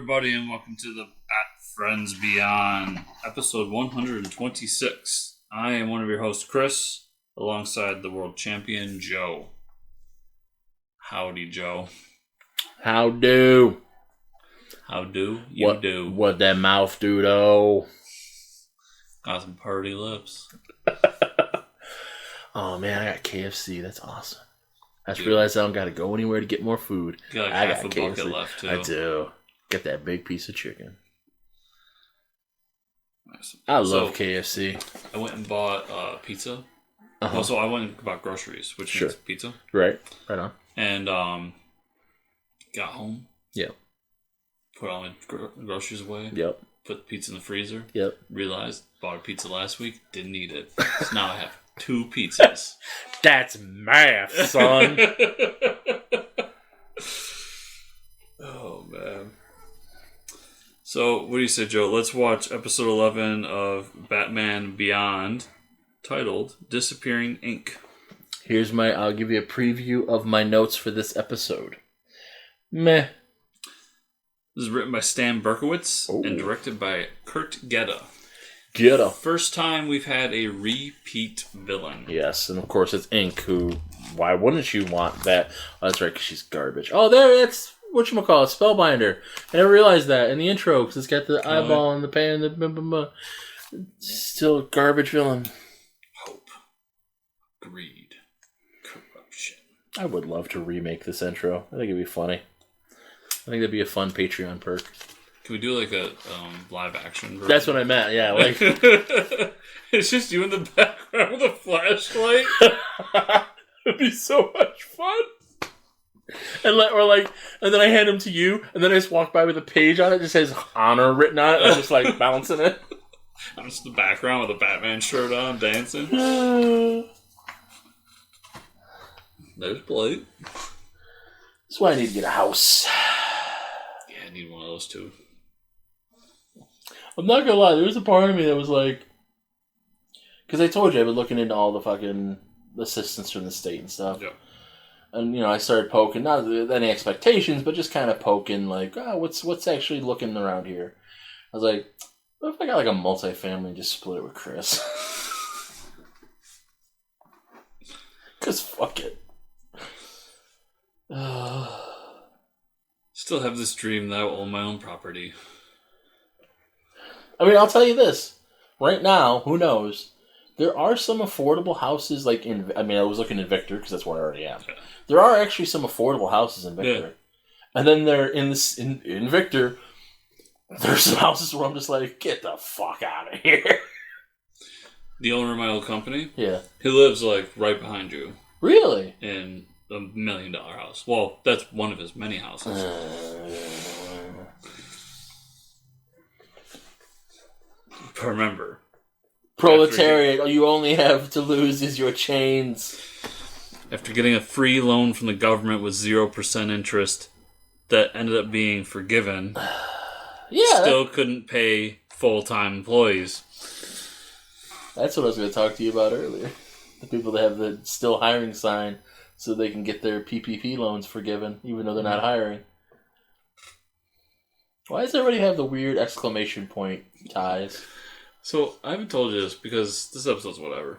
everybody, and welcome to the Bat Friends Beyond, episode 126. I am one of your hosts, Chris, alongside the world champion, Joe. Howdy, Joe. How do? How do you do? What that mouth do, though? Got some party lips. Oh, man, I got KFC. That's awesome. I just realized I don't got to go anywhere to get more food. You got I half got a KFC. bucket left, too. I do. Get that big piece of chicken. Nice. I love KFC. I went and bought pizza. Uh-huh. Also, I went and bought groceries, which means pizza. Right on. And got home. Yep. Put all my groceries away. Yep. Put the pizza in the freezer. Yep. Realized, bought a pizza last week, didn't eat it. So now I have 2 pizzas. That's math, son. Oh, man. So, what do you say, Joe? Let's watch episode 11 of Batman Beyond, titled Dispearing Inque. I'll give you a preview of my notes for this episode. Meh. This is written by Stan Berkowitz and directed by Kurt Gedda. First time we've had a repeat villain. Yes, and of course it's Inque, who, why wouldn't you want that? Oh, that's right, because she's garbage. Oh, that's whatchamacallit, Spellbinder. I never realized that in the intro, because it's got the eyeball and the pan and the... Still a garbage villain. Hope. Greed. Corruption. I would love to remake this intro. I think it'd be funny. I think that'd be a fun Patreon perk. Can we do like a live action version? That's what I meant, yeah. Like it's just you in the background with a flashlight. It'd be so much fun. And then I hand them to you, and then I just walk by with a page on it that just says honor written on it, and I'm just like bouncing it. I'm just in the background with a Batman shirt on, dancing. There's Blake. That's why I need to get a house. Yeah, I need one of those too. I'm not gonna lie, there was a part of me that was like, because I told you I've been looking into all the fucking assistance from the state and stuff. Yeah. And, I started poking, not any expectations, but just kind of poking, like, what's actually looking around here? I was like, what if I got like a multifamily and just split it with Chris? Because fuck it. Still have this dream that I will own my own property. I mean, I'll tell you this. Right now, who knows? There are some affordable houses, like I was looking in Victor, because that's where I already am. Yeah. There are actually some affordable houses in Victor. Yeah. And then there, in Victor, there's some houses where I'm just like, get the fuck out of here. The owner of my old company? Yeah. He lives, like, right behind you. Really? In a $1 million house. Well, that's one of his many houses. But remember, proletariat, all you only have to lose is your chains. After getting a free loan from the government with 0% interest that ended up being forgiven, still couldn't pay full-time employees. That's what I was going to talk to you about earlier. The people that have the still hiring sign so they can get their PPP loans forgiven, even though they're not hiring. Why does everybody have the weird exclamation point ties? So, I haven't told you this because this episode's whatever.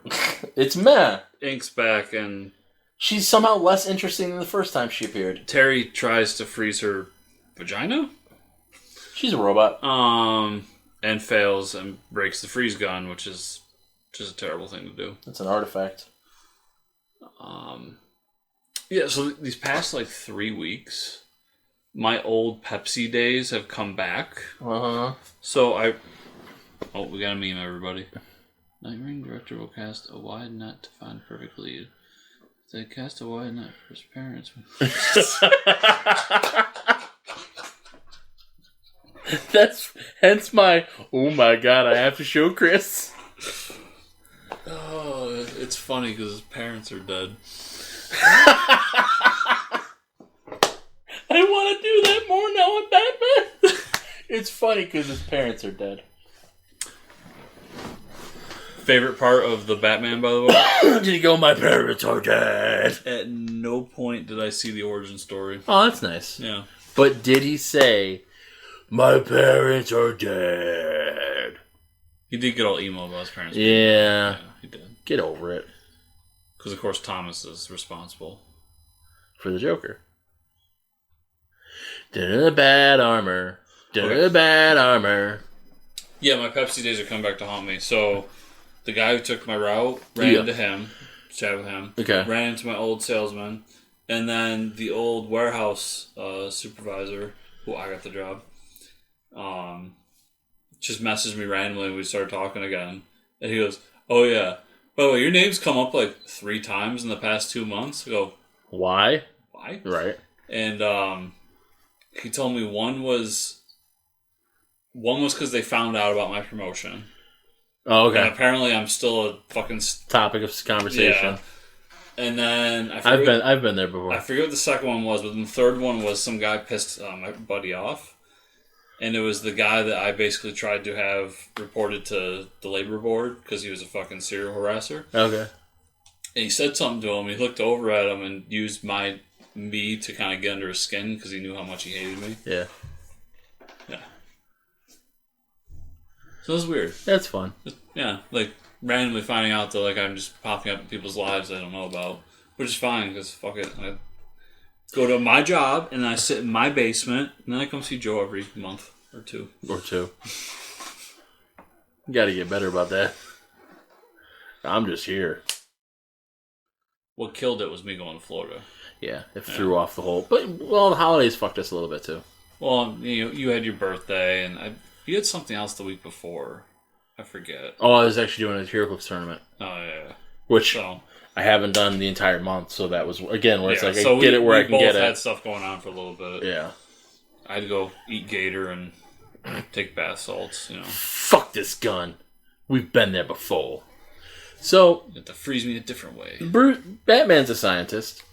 It's meh. Ink's back and... she's somehow less interesting than the first time she appeared. Terry tries to freeze her vagina? She's a robot. And fails and breaks the freeze gun, which is just a terrible thing to do. It's an artifact. Yeah, so these past, 3 weeks, my old Pepsi days have come back. Uh-huh. So oh, we got a meme, everybody. Nightwing director will cast a wide net to find perfect lead. They cast a wide net for his parents. That's hence my, oh my god, I have to show Chris. Oh, it's funny because his parents are dead. I want to do that more now in Batman. It's funny because his parents are dead. Favorite part of the Batman, by the way? Did he go, my parents are dead? At no point did I see the origin story. Oh, that's nice. Yeah. But did he say, My parents are dead. He did get all emo about his parents. Yeah, he did. Get over it. Because, of course, Thomas is responsible. For the Joker. Bad armor. Bad armor. Yeah, my Pepsi days are coming back to haunt me. So, the guy who took my route ran into him, chatted with him, ran into my old salesman, and then the old warehouse supervisor, who I got the job, just messaged me randomly and we started talking again. And he goes, oh yeah, by the way, your name's come up like 3 times in the past 2 months. I go, Why? Right. And he told me one was because they found out about my promotion. Oh, okay. And apparently I'm still a fucking... topic of conversation. Yeah. And then... I've been there before. I forget what the second one was, but the third one was some guy pissed my buddy off. And it was the guy that I basically tried to have reported to the labor board because he was a fucking serial harasser. Okay. And he said something to him. He looked over at him and used me to kind of get under his skin because he knew how much he hated me. Yeah. Yeah. So it was weird. That's fun. Yeah, like randomly finding out that like I'm just popping up in people's lives I don't know about, which is fine because fuck it. I go to my job and I sit in my basement and then I come see Joe every month or two. You gotta get better about that. I'm just here. What killed it was me going to Florida. Yeah, it threw off the whole... But, the holidays fucked us a little bit, too. Well, you had your birthday, and you had something else the week before. I forget. Oh, I was actually doing a HeroClix tournament. Oh, yeah. Which I haven't done the entire month, so that was, again, where it's like, I get it where I can get it. We both had stuff going on for a little bit. Yeah. I had to go eat gator and take bath salts, Fuck this gun. We've been there before. So... You have to freeze me a different way. Batman's a scientist.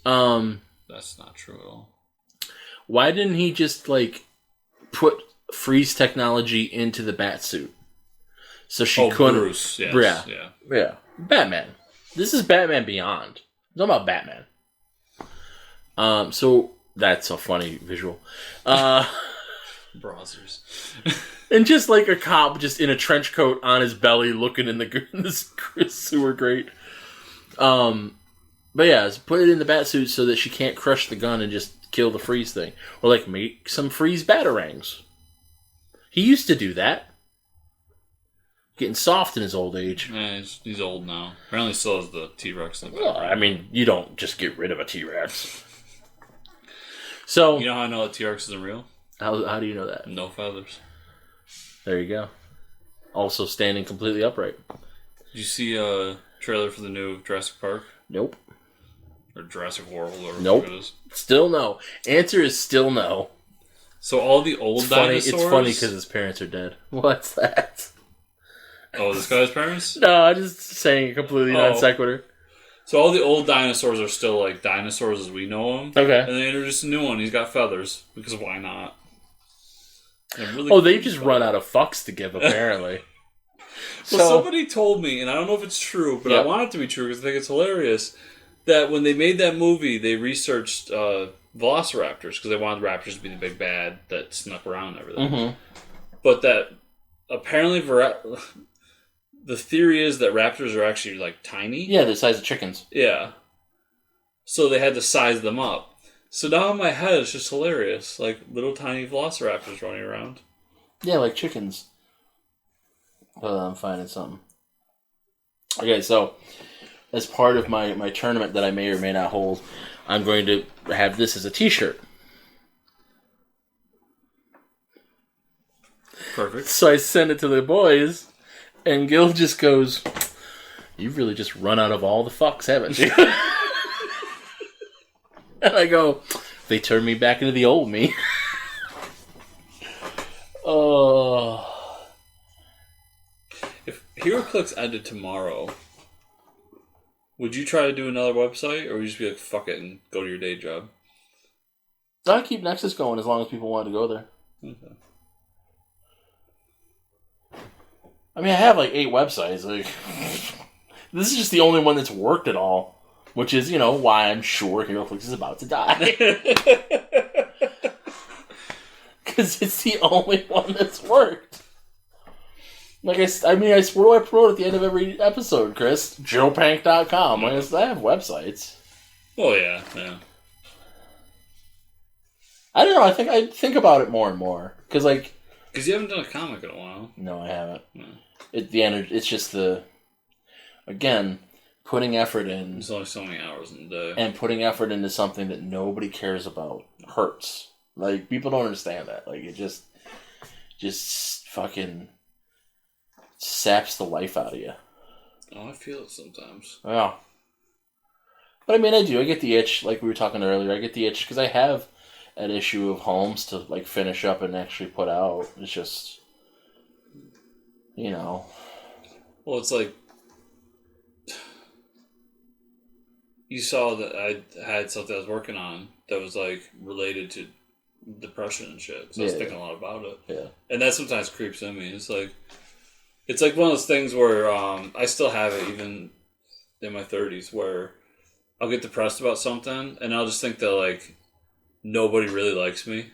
That's not true at all. Why didn't he just, put freeze technology into the bat suit? So she couldn't... Bruce, yes. Yeah. Batman. This is Batman Beyond. I'm talking about Batman. So that's a funny visual. Browsers. And just like a cop just in a trench coat on his belly looking in the sewer grate. But yeah, put it in the bat suit so that she can't crush the gun and just kill the freeze thing. Or make some freeze batarangs. He used to do that. Getting soft in his old age. Yeah, he's old now. Apparently still has the T-Rex in the back. Well, I mean, you don't just get rid of a T-Rex. So... You know how I know a T-Rex isn't real? How do you know that? No feathers. There you go. Also standing completely upright. Did you see a trailer for the new Jurassic Park? Nope. Or Jurassic World, or nope. Whatever it is. Still no. Answer is still no. So all the old dinosaurs... It's funny because his parents are dead. What's that? Oh, this guy's parents? No, I'm just saying a completely non sequitur. So all the old dinosaurs are still like dinosaurs as we know them. Okay. And they introduced a new one. He's got feathers. Because why not? Really they've just run out of fucks to give, apparently. Well, somebody told me, and I don't know if it's true, but I want it to be true because I think it's hilarious, that when they made that movie, they researched velociraptors because they wanted raptors to be the big bad that snuck around and everything. Mm-hmm. But that apparently the theory is that raptors are actually tiny. Yeah, the size of chickens. Yeah. So they had to size them up. So now in my head, it's just hilarious. Little tiny velociraptors running around. Yeah, like chickens. I'm finding something. Okay, so as part of my tournament that I may or may not hold, I'm going to have this as a t-shirt. Perfect. So I send it to the boys, and Gil just goes, "You've really just run out of all the fucks, haven't you?" And I go, "They turned me back into the old me." Oh. If HeroClix ended tomorrow, would you try to do another website, or would you just be like, fuck it, and go to your day job? I'll keep Nexus going as long as people want to go there. Okay. I mean, I have 8 websites. This is just the only one that's worked at all. Which is, why I'm sure HeroClix is about to die. Because it's the only one that's worked. Like, I where do I promote at the end of every episode, Chris? JoePank.com. Like, I have websites. Oh, yeah. I don't know. I think about it more and more. Because you haven't done a comic in a while. No, I haven't. No. It's just again, putting effort in. There's only so many hours in the day. And putting effort into something that nobody cares about hurts. Like, people don't understand that. Like, it just fucking saps the life out of you. Oh, I feel it sometimes. Yeah. But I do. I get the itch, like we were talking earlier. I get the itch because I have an issue of homes to, like, finish up and actually put out. It's just, Well, it's like, you saw that I had something I was working on that was, like, related to depression and shit. So I was thinking a lot about it. Yeah. And that sometimes creeps in me. It's like one of those things where I still have it even in my 30s where I'll get depressed about something and I'll just think that, like, nobody really likes me.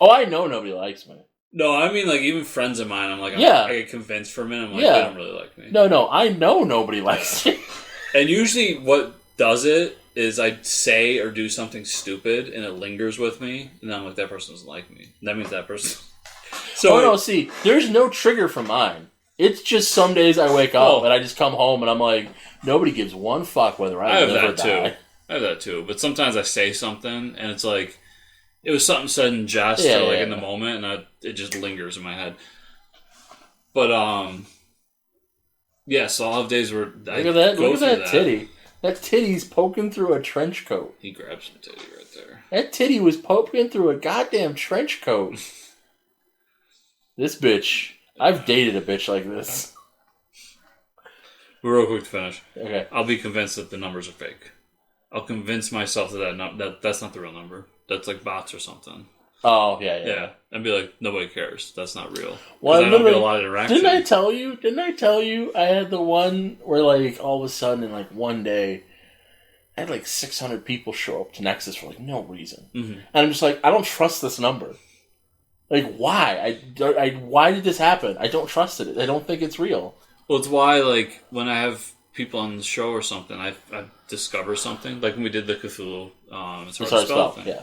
Oh, I know nobody likes me. No, I mean, like, even friends of mine, I'm like, I get convinced for a minute, I'm like, they don't really like me. No, I know nobody likes me. And usually what does it is I say or do something stupid and it lingers with me, and then I'm like, that person doesn't like me. And that means that person... See, there's no trigger for mine. It's just some days I wake up and I just come home and I'm like, nobody gives one fuck whether I live or die. I have that too. But sometimes I say something and it's like, it was something said in jest or in the moment, and it just lingers in my head. But so I'll have days where look at that titty. That titty's poking through a trench coat. He grabs some titty right there. That titty was poking through a goddamn trench coat. This bitch. I've dated a bitch like this. Real quick to finish. Okay. I'll be convinced that the numbers are fake. I'll convince myself that that's not the real number. That's like bots or something. Oh, yeah. And be like, nobody cares. That's not real. Well, I don't get a lot of interaction. Didn't I tell you I had the one where, like, all of a sudden in, like, one day, I had, like, 600 people show up to Nexus for, like, no reason. Mm-hmm. And I'm just like, I don't trust this number. Like, why? Why did this happen? I don't trust it. I don't think it's real. Well, it's why, like, when I have people on the show or something, I discover something. Like when we did the Cthulhu, it's hard to spell thing. Yeah.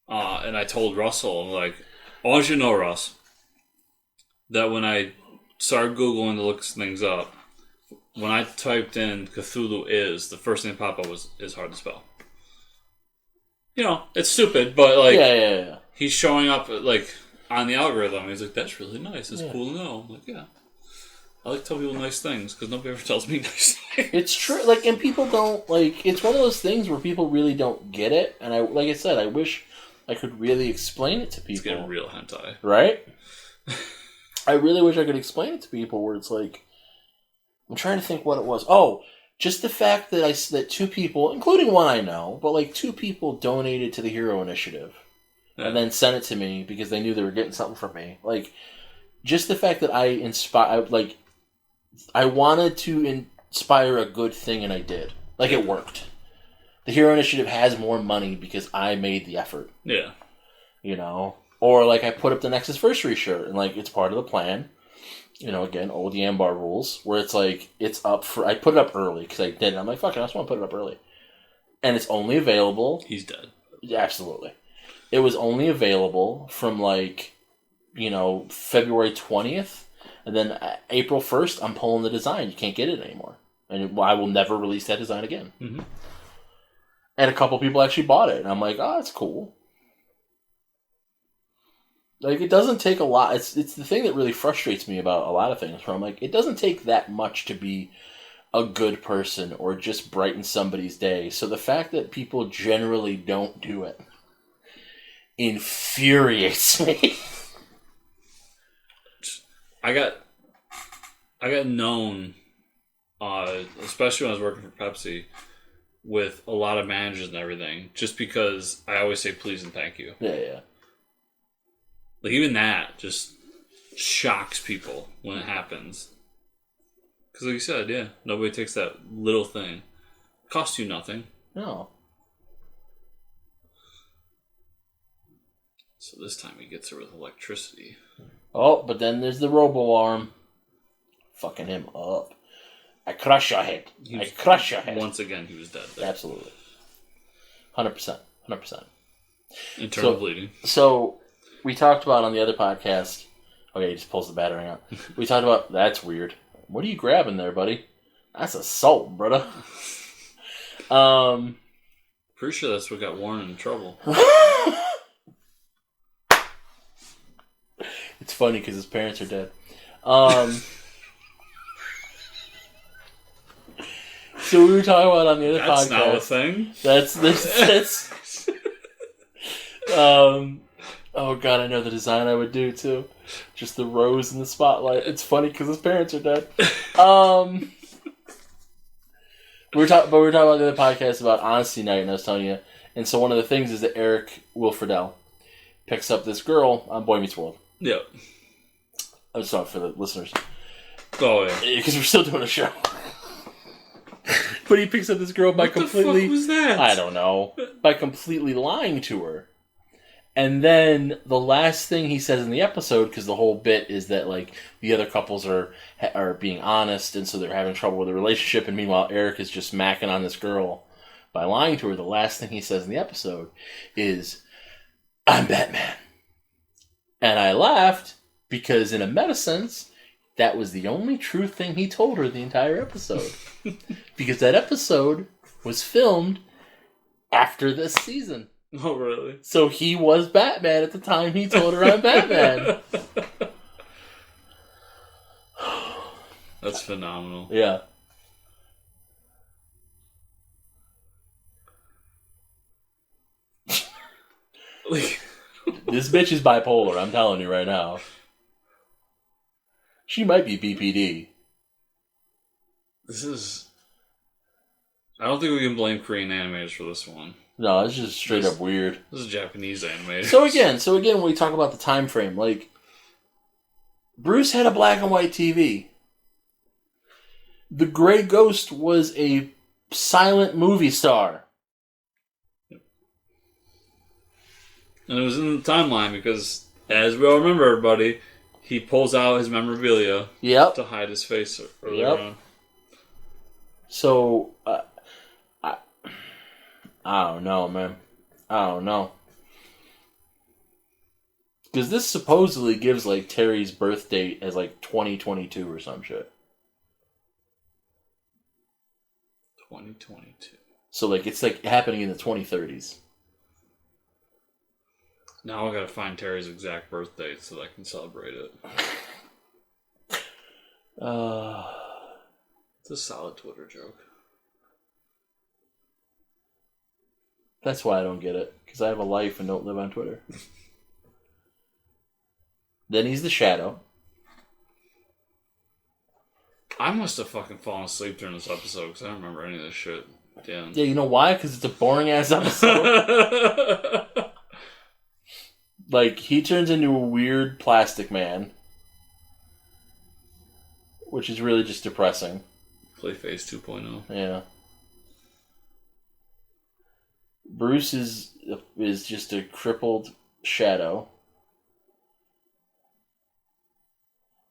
And I told Russell, I'm like, I want you to know, Russ, that when I started Googling to look things up, when I typed in Cthulhu the first thing that popped up is hard to spell. It's stupid, but like, yeah. He's showing up like on the algorithm. He's like, that's really nice. It's cool to know. I'm like, yeah. I like to tell people nice things because nobody ever tells me nice things. It's true. Like, and people don't, like, it's one of those things where people really don't get it. And like I said, I wish I could really explain it to people. It's getting real hentai. Right? I really wish I could explain it to people where it's like, I'm trying to think what it was. Oh, just the fact that two people, including one I know, but like two people donated to the Hero Initiative. Yeah. And then sent it to me because they knew they were getting something from me. Like, just the fact that I wanted to inspire a good thing, and I did. Like, it worked. The Hero Initiative has more money because I made the effort. Yeah. Or, like, I put up the Nexus Versary shirt, and, like, it's part of the plan. Again, old Yambar rules, where it's, like, it's up for... I put it up early, because I did. I'm like, fuck it, I just want to put it up early. And it's only available... He's dead. Yeah, absolutely. It was only available from, like, February 20th. And then April 1st, I'm pulling the design. You can't get it anymore. And I will never release that design again. Mm-hmm. And a couple people actually bought it. And I'm like, oh, that's cool. Like, it doesn't take a lot. It's the thing that really frustrates me about a lot of things. Where I'm like, it doesn't take that much to be a good person or just brighten somebody's day. So the fact that people generally don't do it infuriates me. I got known, especially when I was working for Pepsi, with a lot of managers and everything, just because I always say please and thank you. Yeah. Like, even that just shocks people when it happens. Because like you said, nobody takes that little thing. It costs you nothing. No. So this time he gets her with electricity. Oh, but then there's the robo-arm. Fucking him up. I crush your head. I crush your head. Once again, he was dead there. Absolutely. 100%. 100%. Internal bleeding. So, we talked about on the other podcast... Okay, he just pulls the battering out. We talked about... That's weird. What are you grabbing there, buddy? That's assault, brother. Pretty sure that's what got Warren in trouble. It's funny because his parents are dead. So we were talking about on the other podcast. That's not a thing. That's oh god, I know the design I would do too. Just the rose in the spotlight. It's funny because his parents are dead. We were talking about the other podcast about Honesty Night, and I was telling you. And so one of the things is that Eric Wilfredell picks up this girl on Boy Meets World. Yeah. I'm sorry for the listeners. Oh yeah. Because we're still doing a show. But he picks up this girl by completely... What the fuck was that? I don't know. By completely lying to her. And then the last thing he says in the episode, because the whole bit is that like the other couples are being honest, and so they're having trouble with the relationship, and meanwhile Eric is just macking on this girl by lying to her. The last thing he says in the episode is, "I'm Batman." And I laughed because in a meta sense, that was the only true thing he told her the entire episode. Because that episode was filmed after this season. Oh, really? So he was Batman at the time he told her I'm Batman. That's phenomenal. Yeah. Like, this bitch is bipolar, I'm telling you right now. She might be BPD. this is... I don't think we can blame Korean animators for this one. No, it's just straight up weird. This is Japanese animators. So again, when we talk about the time frame, like, Bruce had a black and white TV. The Gray Ghost was a silent movie star. And it was in the timeline because, as we all remember, everybody, he pulls out his memorabilia to hide his face earlier on. So, I don't know, man. I don't know. Because this supposedly gives, like, Terry's birth date as, like, 2022 or some shit. 2022. So, like, it's, like, happening in the 2030s. Now I gotta find Terry's exact birth date so that I can celebrate it. It's a solid Twitter joke. That's why I don't get it. Because I have a life and don't live on Twitter. Then he's the Shadow. I must have fucking fallen asleep during this episode because I don't remember any of this shit. Damn. Yeah, you know why? Because it's a boring-ass episode. Like, he turns into a weird plastic man. Which is really just depressing. Clayface 2.0. Yeah. Bruce is just a crippled shadow.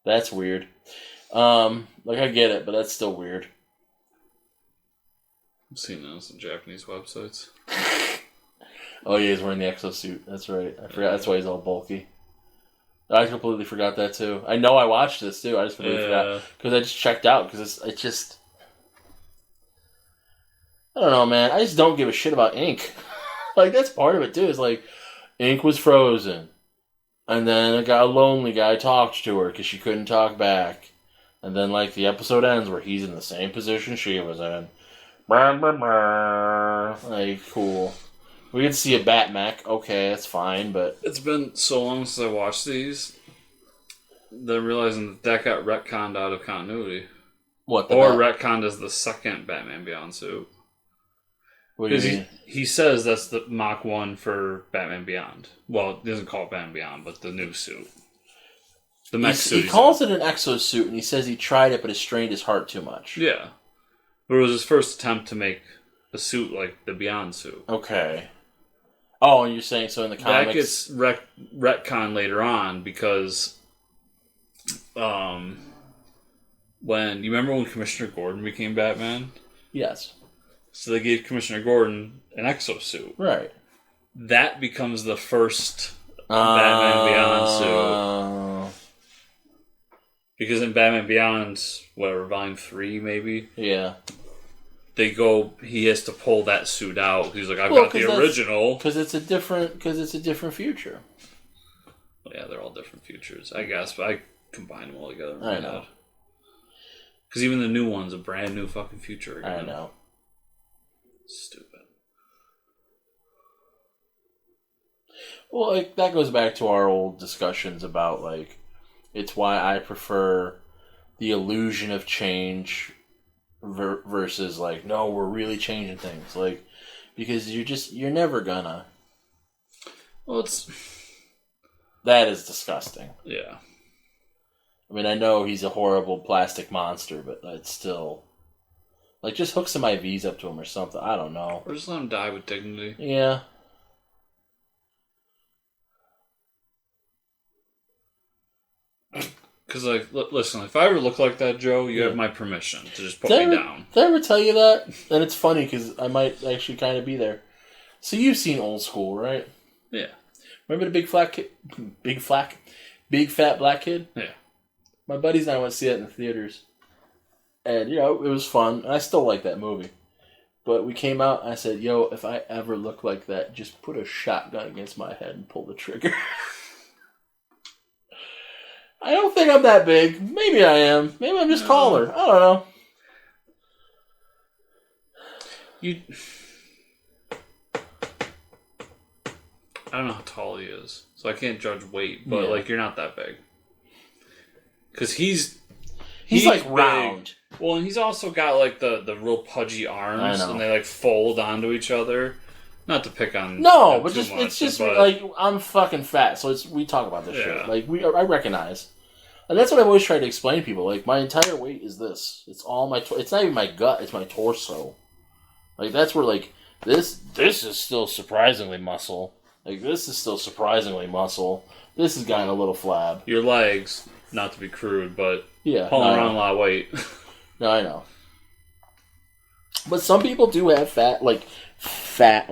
That's weird. Like, I get it, but that's still weird. I've seen that on some Japanese websites. Oh yeah, he's wearing the exosuit. That's right. I forgot. That's why he's all bulky. I completely forgot that too. I know I watched this too. I just completely forgot because I just checked out because it's just. I don't know, man. I just don't give a shit about Ink. Like, that's part of it too. It's like Ink was frozen, and then a lonely guy talked to her because she couldn't talk back, and then like the episode ends where he's in the same position she was in. Like, cool. We get to see a Batmech. Okay, that's fine, but... It's been so long since I watched these that I'm realizing that got retconned out of continuity. What? Or retconned as the second Batman Beyond suit. What do you mean? He says that's the Mach 1 for Batman Beyond. Well, he doesn't call it Batman Beyond, but the new suit. The mech suit. He calls it an exosuit, and he says he tried it, but it strained his heart too much. Yeah. But it was his first attempt to make a suit like the Beyond suit. Okay. Oh, and you're saying so in the comics? That gets retconned later on because when you remember when Commissioner Gordon became Batman? Yes. So they gave Commissioner Gordon an exosuit. Right. That becomes the first Batman Beyond suit. Because in Batman Beyond, whatever, Volume 3 maybe? Yeah. He has to pull that suit out. He's like, I've got the original. Because it's a different future. Well, yeah, they're all different futures, I guess, but I combine them all together. I know. Because even the new one's a brand new fucking future again. I know. Stupid. Well, that goes back to our old discussions about, it's why I prefer the illusion of change versus, no, we're really changing things. Because you're never gonna. Well, that is disgusting. Yeah. I mean, I know he's a horrible plastic monster, but it's still... just hook some IVs up to him or something. I don't know. Or just let him die with dignity. Yeah. Because, listen, if I ever look like that, Joe, you have my permission to just put me down. Did I ever tell you that? And it's funny because I might actually kind of be there. So you've seen Old School, right? Yeah. Remember the big fat black kid? Yeah. My buddies and I went to see it in the theaters. And, it was fun. And I still like that movie. But we came out and I said, if I ever look like that, just put a shotgun against my head and pull the trigger. I don't think I'm that big. Maybe I am. Maybe I'm just taller. I don't know. I don't know how tall he is, so I can't judge weight, but, you're not that big. Because he's round. Well, and he's also got, the real pudgy arms, and they, fold onto each other. Not to pick on no, but I'm fucking fat, so we talk about this shit. I recognize. And that's what I've always tried to explain to people. My entire weight is this. It's all my... it's not even my gut. It's my torso. That's where, this is still surprisingly muscle. This is still surprisingly muscle. This has gotten a little flab. Your legs, not to be crude, but pulling around a lot of weight. No, I know. But some people do have fat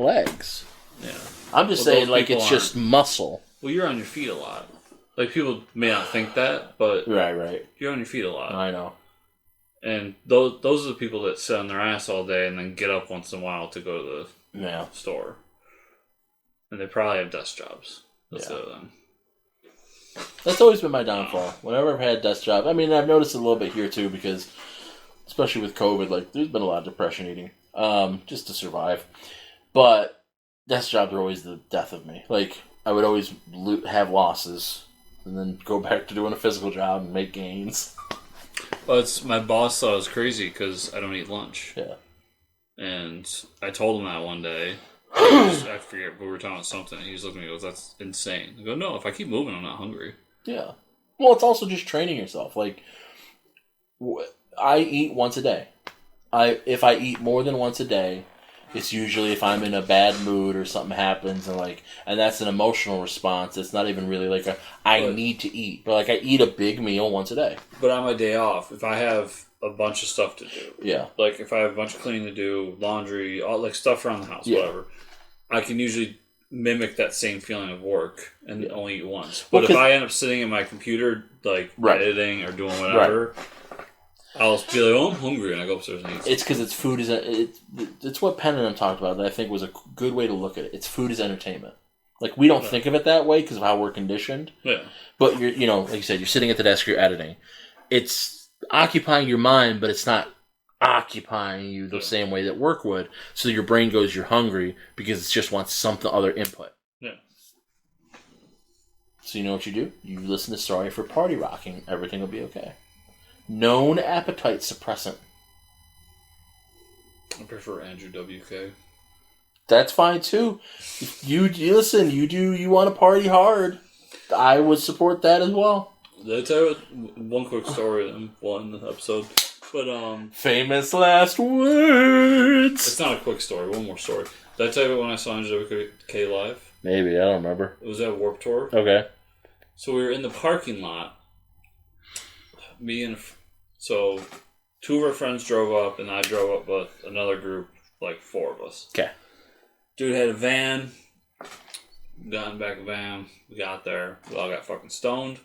legs. Yeah. I'm just saying, it's just muscle. Well, you're on your feet a lot. People may not think that, but right. You're on your feet a lot. I know. And those are the people that sit on their ass all day and then get up once in a while to go to the store. And they probably have desk jobs. That's always been my downfall. Whenever I've had a desk job, I mean, I've noticed it a little bit here too because, especially with COVID, there's been a lot of depression eating, just to survive. But desk jobs are always the death of me. I would always have losses. And then go back to doing a physical job and make gains. Well, my boss thought I was crazy because I don't eat lunch. Yeah. And I told him that one day. I forget, but we were talking about something. And he was looking at me and goes, that's insane. I go, no, if I keep moving, I'm not hungry. Yeah. Well, it's also just training yourself. I eat once a day. If I eat more than once a day, it's usually if I'm in a bad mood or something happens and that's an emotional response. It's not even really I need to eat. But I eat a big meal once a day. But on my day off, if I have a bunch of stuff to do. Yeah. If I have a bunch of cleaning to do, laundry, all stuff around the house, whatever. I can usually mimic that same feeling of work and only eat once. But if I end up sitting in my computer editing or doing whatever, I'll be like, oh, I'm hungry, and I go upstairs and eat. It's because it's what Penn and I talked about that I think was a good way to look at it. It's food as entertainment. We don't think of it that way because of how we're conditioned. Yeah. But you're, like you said, you're sitting at the desk, you're editing. It's occupying your mind, but it's not occupying you the same way that work would. So your brain goes, you're hungry because it just wants something other input. Yeah. So you know what you do? You listen to Sorry for Party Rocking. Everything will be okay. Known appetite suppressant. I prefer Andrew WK. That's fine too. If you listen, you want to party hard, I would support that as well. Did I tell you one quick story in one episode? But famous last words. It's not a quick story. One more story. Did I tell you about when I saw NJWK live? Maybe, I don't remember. It was at Warped Tour. Okay. So we were in the parking lot. So 2 of our friends drove up, and I drove up with another group, like 4 of us. Okay. Dude had a van. Got in the back of the van. We got there. We all got fucking stoned.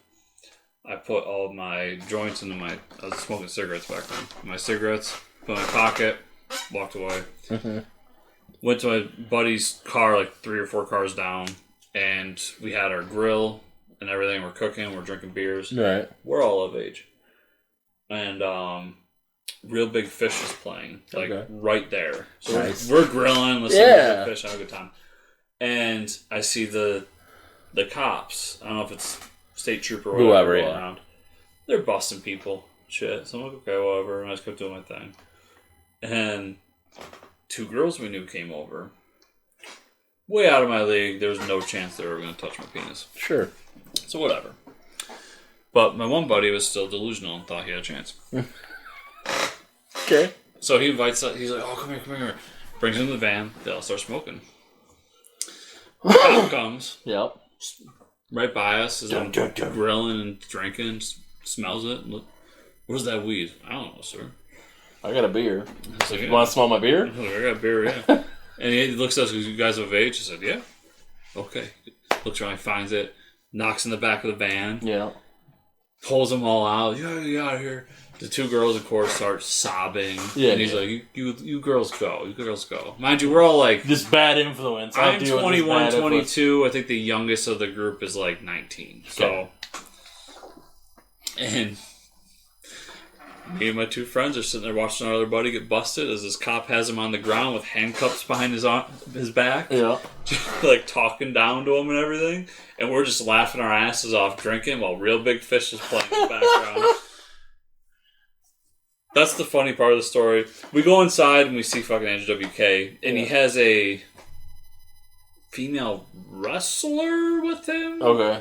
I put all of my joints into I was smoking cigarettes back then. My cigarettes, put in my pocket, walked away. Mm-hmm. Went to my buddy's car, like 3 or 4 cars down, and we had our grill and everything. We're cooking, we're drinking beers. Right. We're all of age. And Real Big Fish is playing, like right there. So nice. we're grilling, listening to Big Fish, having a good time. And I see the cops. I don't know if it's state trooper or whoever around. They're busting people, shit. So I'm like, okay, whatever. And I just kept doing my thing. And 2 girls we knew came over. Way out of my league. There was no chance they were going to touch my penis. Sure. So whatever. But my one buddy was still delusional and thought he had a chance. Okay. So he invites us. He's like, oh, come here. Brings him to the van. They all start smoking. Cop comes. Yep. Right by us as I'm grilling and drinking. Smells it. Look, where's that weed? I don't know, sir. I got a beer. Like, you want to smell my beer? I got a beer, yeah. And he looks at us, goes, you guys of age? I said, yeah. Okay. Looks around, finds it, knocks in the back of the van. Yeah. Pulls them all out. Yeah, get out of here. The 2 girls, of course, start sobbing. Yeah, and he's like, you girls go. You girls go. Mind you, we're all like... This bad influence. I'm 21, 22. I think the youngest of the group is like 19. So... And me and my 2 friends are sitting there watching our other buddy get busted as this cop has him on the ground with handcuffs behind his back. Yeah. Like talking down to him and everything. And we're just laughing our asses off drinking while Real Big Fish is playing in the background. That's the funny part of the story. We go inside and we see fucking Andrew WK, and he has a female wrestler with him. Okay.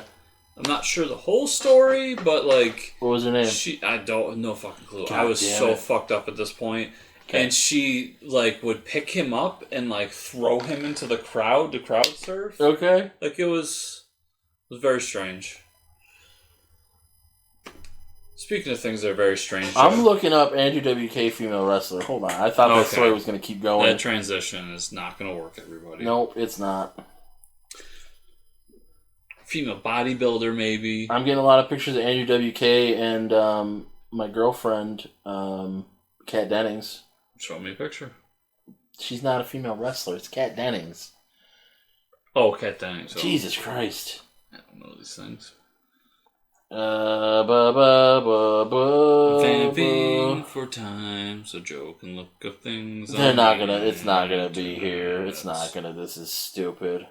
I'm not sure the whole story, but like... What was her name? I don't... No fucking clue. God, I was so fucked up at this point. Okay. And she, like, would pick him up and, like, throw him into the crowd to crowd surf. Okay. Like, it was very strange. Speaking of things that are very strange... I'm looking up Andrew WK female wrestler. Hold on. I thought that story was going to keep going. That transition is not going to work, everybody. Nope, it's not. Female bodybuilder, maybe. I'm getting a lot of pictures of Andrew WK and my girlfriend, Kat Dennings. Show me a picture. She's not a female wrestler. It's Kat Dennings. Oh, Kat Dennings. Oh. Jesus Christ. I don't know these things. Vamping for time so Joe can look up things. They're not gonna. It's not gonna be here. It's not gonna. This is stupid.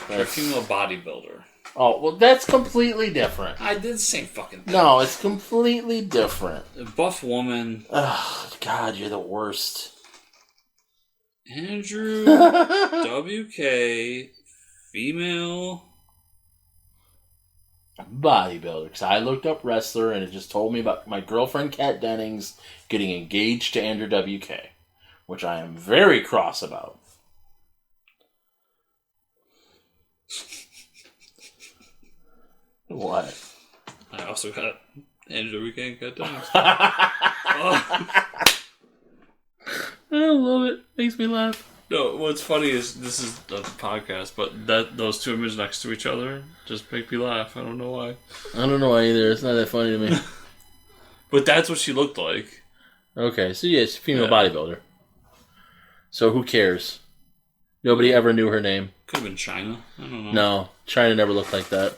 You're a female bodybuilder. Oh, well, that's completely different. I did the same fucking thing. No, it's completely different. A buff woman. Oh, God, you're the worst. Andrew WK, female bodybuilder. Because I looked up wrestler and it just told me about my girlfriend, Kat Dennings, getting engaged to Andrew WK, which I am very cross about. What? I also got Andrew WK and Kat Dennings. I love it. Makes me laugh. No, what's funny is this is a podcast, but those 2 images next to each other just make me laugh. I don't know why. I don't know why either. It's not that funny to me. But that's what she looked like. Okay, so yes, female bodybuilder. So who cares? Nobody ever knew her name. Could have been China. I don't know. No, China never looked like that.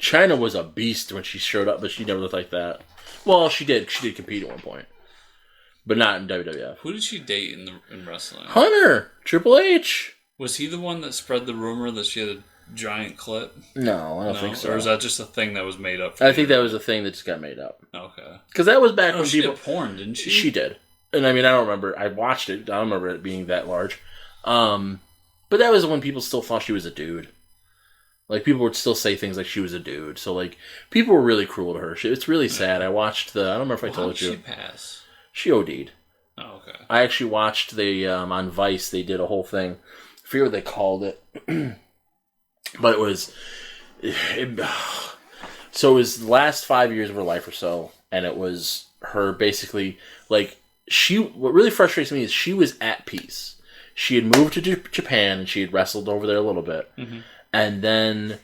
China was a beast when she showed up, but she never looked like that. Well, she did. She did compete at one point. But not in WWF. Who did she date in wrestling? Hunter! Triple H! Was he the one that spread the rumor that she had a giant clit? No, I don't think so. Or is that just a thing that was made up? I think that was a thing that just got made up. Okay. Because that was back when she people... did porn, didn't she? She did. And I mean, I don't remember. I watched it. I don't remember it being that large. But that was when people still thought she was a dude. Like, people would still say things like she was a dude. So, like, people were really cruel to her. It's really sad. I watched I don't remember if I told you. How did she pass? She OD'd. Oh, okay. I actually watched on Vice, they did a whole thing. I forget what they called it. But it was... so it was the last 5 years of her life or so. And it was her basically... Like, what really frustrates me is she was at peace. She had moved to Japan and she had wrestled over there a little bit. Mm-hmm. And then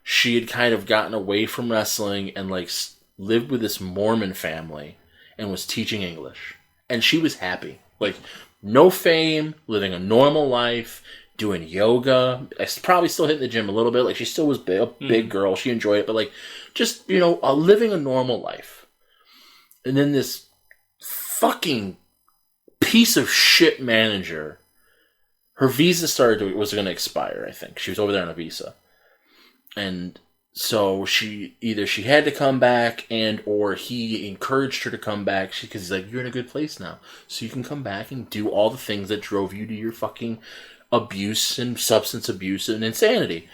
she had kind of gotten away from wrestling and like lived with this Mormon family and was teaching English. And she was happy. Like, no fame, living a normal life, doing yoga. Probably still hitting the gym a little bit. Like, she still was a big girl. She enjoyed it. But like, just, living a normal life. And then this fucking piece of shit manager, her visa was going to expire, I think. She was over there on a visa. And so she had to come back or he encouraged her to come back because he's like, you're in a good place now. So you can come back and do all the things that drove you to your fucking abuse and substance abuse and insanity.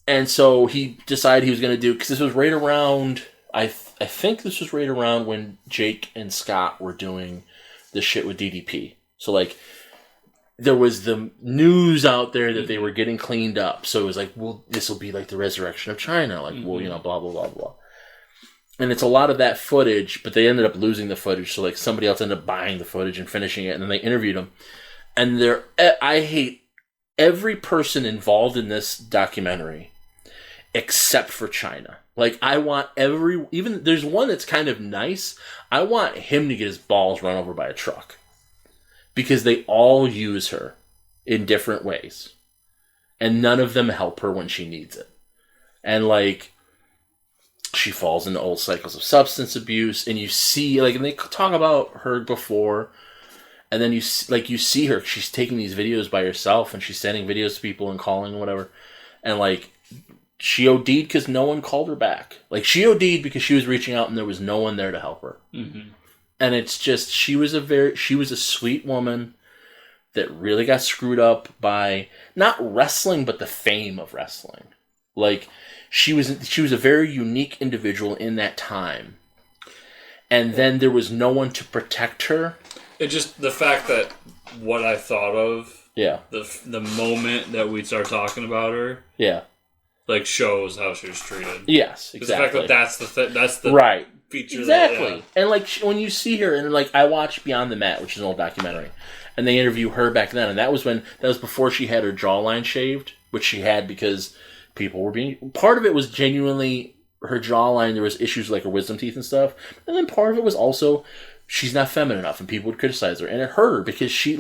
And so he decided he was going to do, because this was right around, I think this was right around when Jake and Scott were doing this shit with DDP. So like, there was the news out there that they were getting cleaned up. So it was like, well, this will be like the resurrection of China. Like, well, blah, blah, blah, blah. And it's a lot of that footage, but they ended up losing the footage. So like somebody else ended up buying the footage and finishing it. And then they interviewed him. And I hate every person involved in this documentary except for China. Like, I want even there's one that's kind of nice. I want him to get his balls run over by a truck. Because they all use her in different ways. And none of them help her when she needs it. And, like, she falls into old cycles of substance abuse. And you see, like, and they talk about her before. And then you see her. She's taking these videos by herself. And she's sending videos to people and calling and whatever. And, like, she OD'd because no one called her back. Like, she OD'd because she was reaching out and there was no one there to help her. Mm-hmm. And it's just, she was a sweet woman that really got screwed up by not wrestling, but the fame of wrestling. Like, she was a very unique individual in that time. And then there was no one to protect her. It just, the fact that what I thought of, yeah, the moment that we start talking about her, yeah, like, shows how she was treated. Yes, exactly. The fact that that's the right. Feature exactly. That, yeah. And like, when you see her, and like, I watched Beyond the Mat, which is an old documentary, and they interview her back then, and that was before she had her jawline shaved, which she had because people were part of it was genuinely her jawline. There was issues like her wisdom teeth and stuff, and then part of it was also she's not feminine enough, and people would criticize her, and it hurt her because she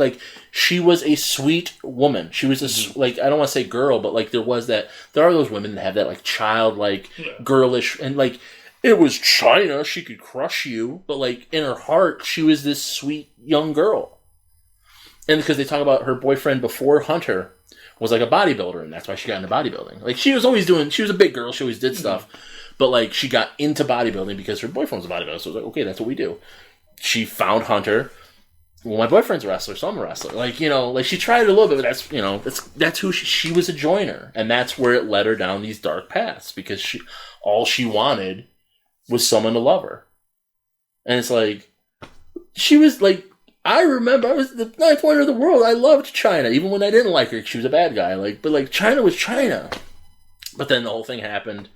was a sweet woman. She was I don't want to say girl, but like there are those women that have that like childlike, girlish, and like. It was China. She could crush you. But, like, in her heart, she was this sweet young girl. And because they talk about her boyfriend before Hunter was, like, a bodybuilder. And that's why she got into bodybuilding. Like, she was a big girl. She always did stuff. But, like, she got into bodybuilding because her boyfriend was a bodybuilder. So it was like, okay, that's what we do. She found Hunter. Well, my boyfriend's a wrestler, so I'm a wrestler. Like, like, she tried it a little bit, but that's who she was a joiner. And that's where it led her down these dark paths. Because all she wanted was someone to love her. And it's like, she was like, I remember I was the ninth wonder of the world. I loved China, even when I didn't like her. She was a bad guy. But China was China. But then the whole thing happened.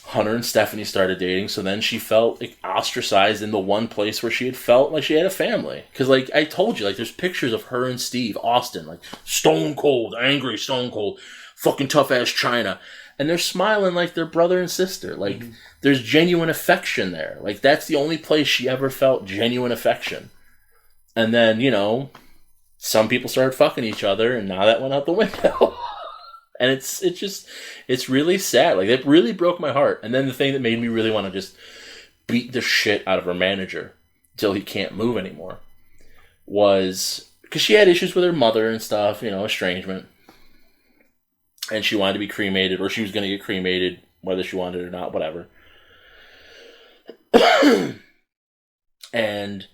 Hunter and Stephanie started dating, so then she felt like ostracized in the one place where she had felt like she had a family. Because, like, I told you, like, there's pictures of her and Steve Austin, like, stone cold, angry, stone cold, fucking tough-ass China. And they're smiling like they're brother and sister. Like, there's genuine affection there. Like, that's the only place she ever felt genuine affection. And then, some people started fucking each other, and now that went out the window. And it's really sad. Like, it really broke my heart. And then the thing that made me really want to just beat the shit out of her manager until he can't move anymore was, because she had issues with her mother and stuff, estrangement. And she wanted to be cremated, or she was going to get cremated, whether she wanted it or not, whatever. And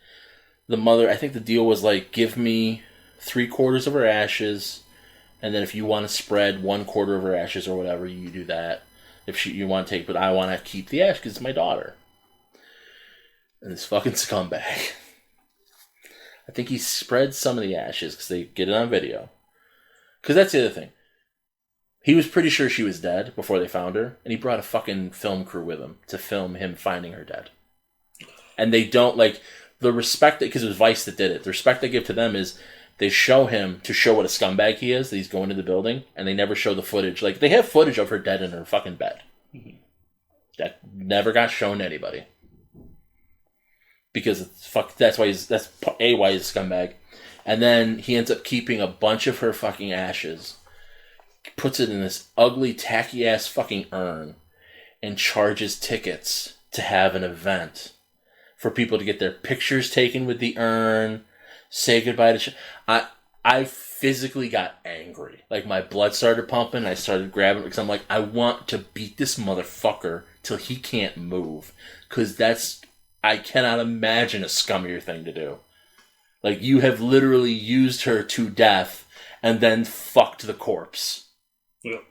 the mother, I think the deal was like, give me 3/4 of her ashes, And then if you want to spread 1/4 of her ashes or whatever, you do that. If you want to take, but I want to keep the ash because it's my daughter. And this fucking scumbag. I think he spread some of the ashes because they get it on video. Because that's the other thing. He was pretty sure she was dead before they found her, and he brought a fucking film crew with him to film him finding her dead. And they don't, like, the respect that, because it was Vice that did it, the respect they give to them is they show him to show what a scumbag he is, that he's going to the building, and they never show the footage. Like, they have footage of her dead in her fucking bed. Mm-hmm. That never got shown to anybody. Because it's that's why he's a scumbag. And then he ends up keeping a bunch of her fucking ashes, puts it in this ugly, tacky-ass fucking urn, and charges tickets to have an event for people to get their pictures taken with the urn, say goodbye to... I physically got angry. Like, my blood started pumping, I started grabbing because I'm like, I want to beat this motherfucker till he can't move. Because I cannot imagine a scummier thing to do. Like, you have literally used her to death and then fucked the corpse. Yep.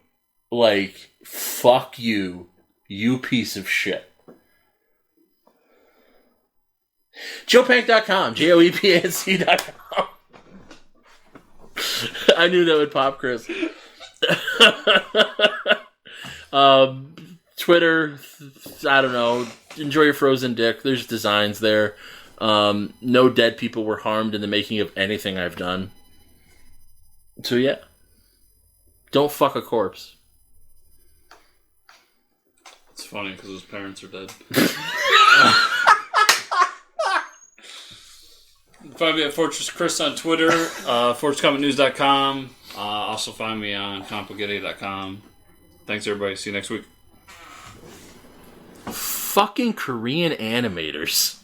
Like, fuck you, you piece of shit. JoePank.com, JoePanc.com. I knew that would pop, Chris. Twitter, I don't know. Enjoy your frozen dick. There's designs there. No dead people were harmed in the making of anything I've done. So yeah. Don't fuck a corpse. It's funny because his parents are dead. Find me at Fortress Chris on Twitter, FortressComicNews.com. Also find me on Compaghetti.com. Thanks, everybody. See you next week. Fucking Korean animators.